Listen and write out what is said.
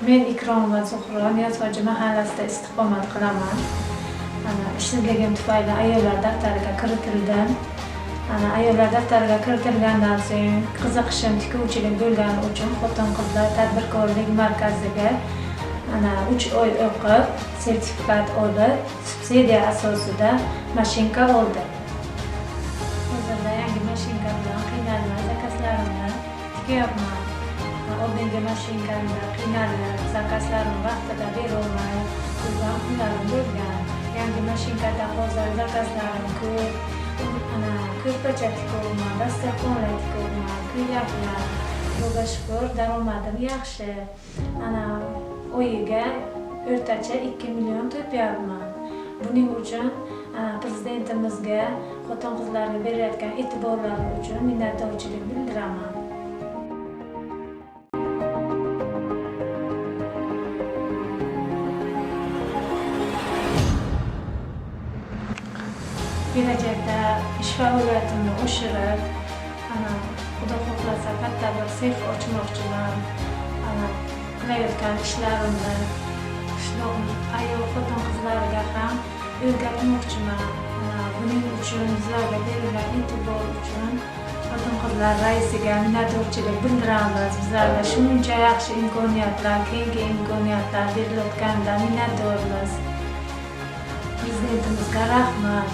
Men Ikromova Zuhro Niyozxo'ja mahallasida istiqomat qilaman. İşsizligim tufayli ayollar daftariga kiritildim. Ayollar daftariga kiritilgandan so'ng qiziqishim tikuvchilik bo'lgani uchun xotin-qizlar tadbirkorlik markaziga 3 oy o'qib, sertifikat olib, subsidiya asosida mashinka oldim. Hozirda yangi mashinka bilan qiynalmay zakazlarimni tikyapman. Oldingi mashinkamda qiynalib, zakazlarimni vaqtida berolmay turgan kunlarim bo'lgan. Yangi mashinkada hozir zakazlarim ko'p. Ko'rpacha tikovyapman, dasturxonlar tikovyapman, kulyapman. Xudoga shukr, daromadim yaxshi. Oyiga o'rtacha 2 million topyapman. Buning uchun prezidentimizga xotin-qizlarga berayotgan e'tiborlari uchun minnatdorchilik bildiraman. Kelajakda ish faoliyatimni oshirib, Xudo xohlasa katta bir sex ochmoqchiman. Qilayotgan ishlarimni qishloq ayol xotin-qizlarga ham o'rgatmoqchiman. Buning uchun bizlarga berilgan e'tibor uchun xotin-qizlar raisiga minnatdorchilik bildiramiz. Bizlarga shuncha yaxshi imkoniyatlar, keyingi imkoniyatlar berilayotganidan minnatdormiz. Prezidentimizga rahmat.